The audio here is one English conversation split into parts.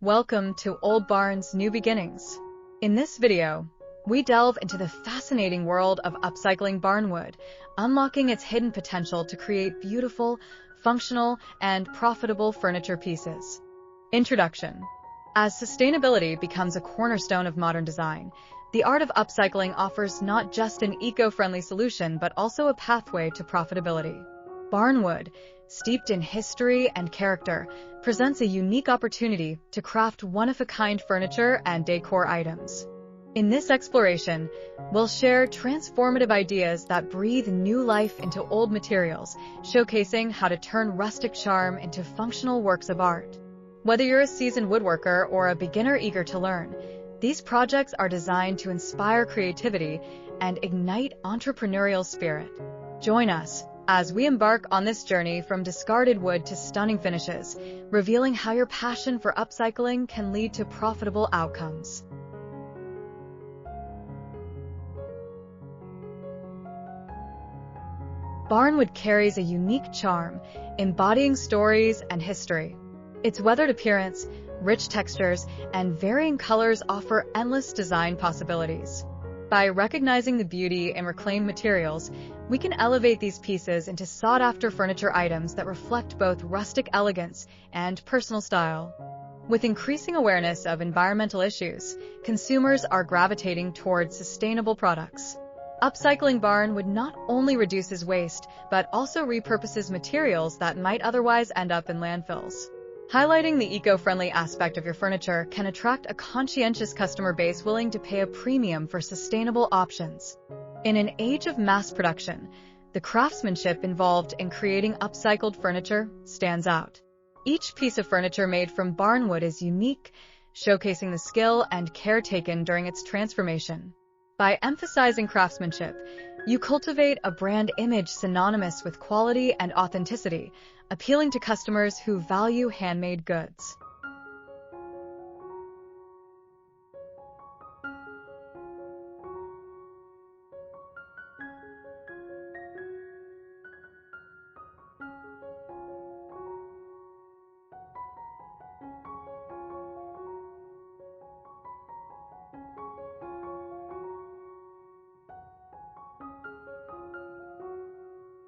Welcome to Old Barn's New Beginnings. In this video, we delve into the fascinating world of upcycling barnwood, unlocking its hidden potential to create beautiful, functional, and profitable furniture pieces. Introduction. As sustainability becomes a cornerstone of modern design, the art of upcycling offers not just an eco-friendly solution but also a pathway to profitability. Barnwood, steeped in history and character, presents a unique opportunity to craft one-of-a-kind furniture and decor items. In this exploration, we'll share transformative ideas that breathe new life into old materials, showcasing how to turn rustic charm into functional works of art. Whether you're a seasoned woodworker or a beginner eager to learn, these projects are designed to inspire creativity and ignite entrepreneurial spirit. Join us as we embark on this journey from discarded wood to stunning finishes, revealing how your passion for upcycling can lead to profitable outcomes. Barnwood carries a unique charm, embodying stories and history. Its weathered appearance, rich textures, and varying colors offer endless design possibilities. By recognizing the beauty in reclaimed materials, we can elevate these pieces into sought-after furniture items that reflect both rustic elegance and personal style. With increasing awareness of environmental issues, consumers are gravitating towards sustainable products. Upcycling barnwood not only reduces waste, but also repurposes materials that might otherwise end up in landfills. Highlighting the eco-friendly aspect of your furniture can attract a conscientious customer base willing to pay a premium for sustainable options. In an age of mass production, the craftsmanship involved in creating upcycled furniture stands out. Each piece of furniture made from barnwood is unique, showcasing the skill and care taken during its transformation. By emphasizing craftsmanship, you cultivate a brand image synonymous with quality and authenticity, appealing to customers who value handmade goods.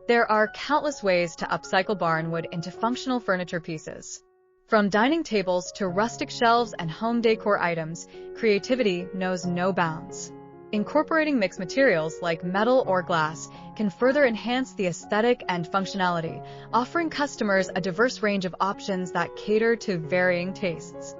There are countless ways to upcycle barnwood into functional furniture pieces. From dining tables to rustic shelves and home decor items, creativity knows no bounds. Incorporating mixed materials like metal or glass can further enhance the aesthetic and functionality, offering customers a diverse range of options that cater to varying tastes.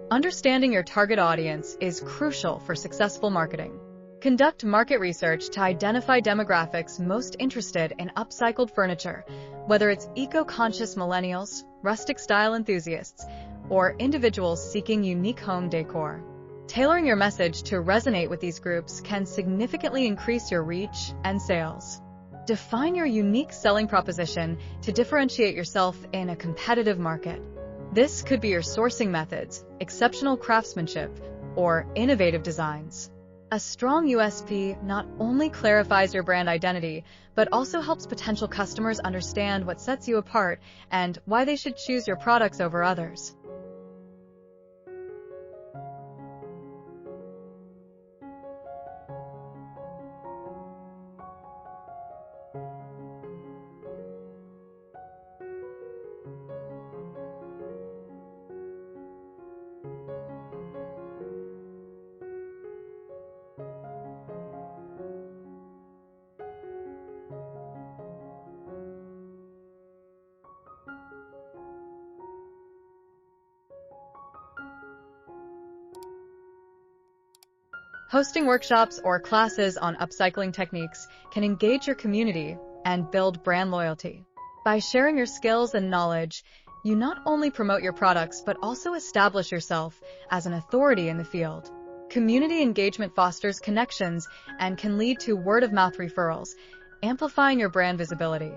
Understanding your target audience is crucial for successful marketing. Conduct market research to identify demographics most interested in upcycled furniture, whether it's eco-conscious millennials, rustic style enthusiasts, or individuals seeking unique home decor. Tailoring your message to resonate with these groups can significantly increase your reach and sales. Define your unique selling proposition to differentiate yourself in a competitive market. This could be your sourcing methods, exceptional craftsmanship, or innovative designs. A strong USP not only clarifies your brand identity, but also helps potential customers understand what sets you apart and why they should choose your products over others. Hosting workshops or classes on upcycling techniques can engage your community and build brand loyalty. By sharing your skills and knowledge, you not only promote your products but also establish yourself as an authority in the field. Community engagement fosters connections and can lead to word-of-mouth referrals, amplifying your brand visibility.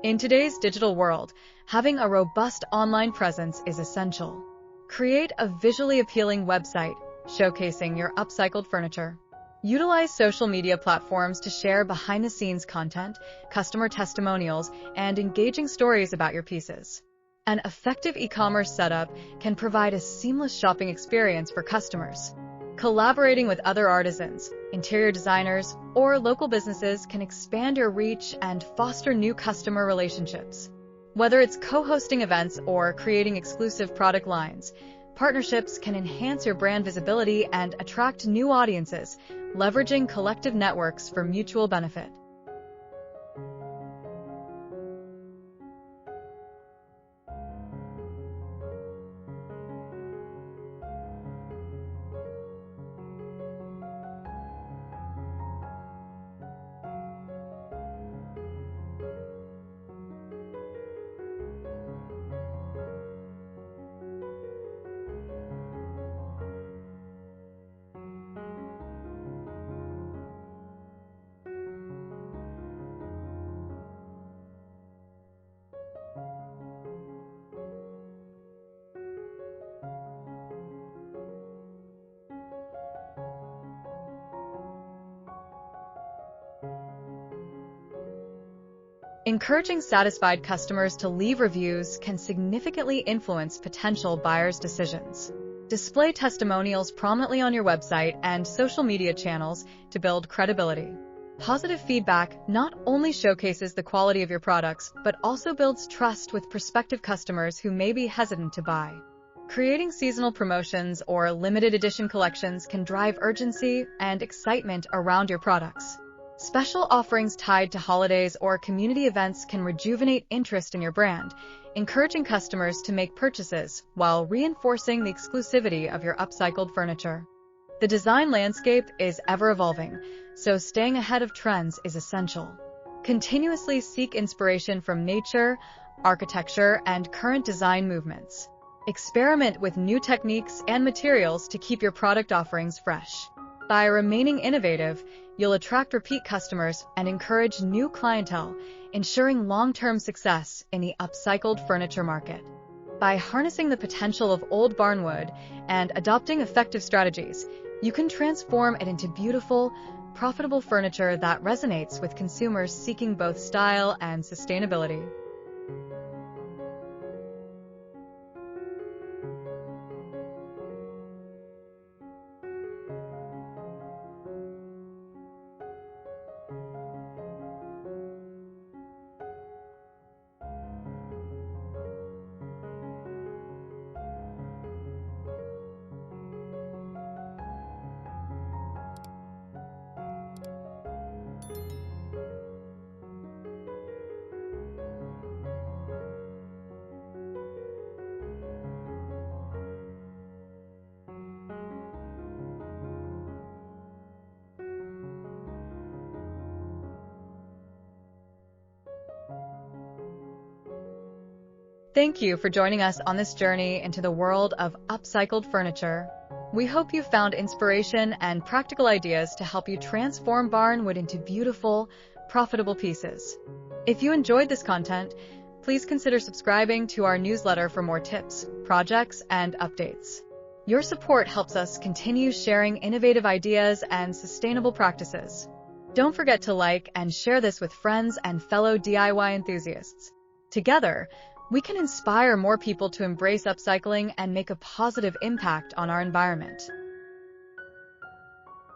In today's digital world, having a robust online presence is essential. Create a visually appealing website showcasing your upcycled furniture. Utilize social media platforms to share behind-the-scenes content, customer testimonials, and engaging stories about your pieces. An effective e-commerce setup can provide a seamless shopping experience for customers. Collaborating with other artisans, interior designers, or local businesses can expand your reach and foster new customer relationships. Whether it's co-hosting events or creating exclusive product lines, partnerships can enhance your brand visibility and attract new audiences, leveraging collective networks for mutual benefit. Encouraging satisfied customers to leave reviews can significantly influence potential buyers' decisions. Display testimonials prominently on your website and social media channels to build credibility. Positive feedback not only showcases the quality of your products, but also builds trust with prospective customers who may be hesitant to buy. Creating seasonal promotions or limited edition collections can drive urgency and excitement around your products. Special offerings tied to holidays or community events can rejuvenate interest in your brand, encouraging customers to make purchases while reinforcing the exclusivity of your upcycled furniture. The design landscape is ever-evolving, so staying ahead of trends is essential. Continuously seek inspiration from nature, architecture, and current design movements. Experiment with new techniques and materials to keep your product offerings fresh. By remaining innovative, you'll attract repeat customers and encourage new clientele, ensuring long-term success in the upcycled furniture market. By harnessing the potential of old barnwood and adopting effective strategies, you can transform it into beautiful, profitable furniture that resonates with consumers seeking both style and sustainability. Thank you for joining us on this journey into the world of upcycled furniture. We hope you found inspiration and practical ideas to help you transform barnwood into beautiful, profitable pieces. If you enjoyed this content, please consider subscribing to our newsletter for more tips, projects, and updates. Your support helps us continue sharing innovative ideas and sustainable practices. Don't forget to like and share this with friends and fellow DIY enthusiasts. Together, we can inspire more people to embrace upcycling and make a positive impact on our environment.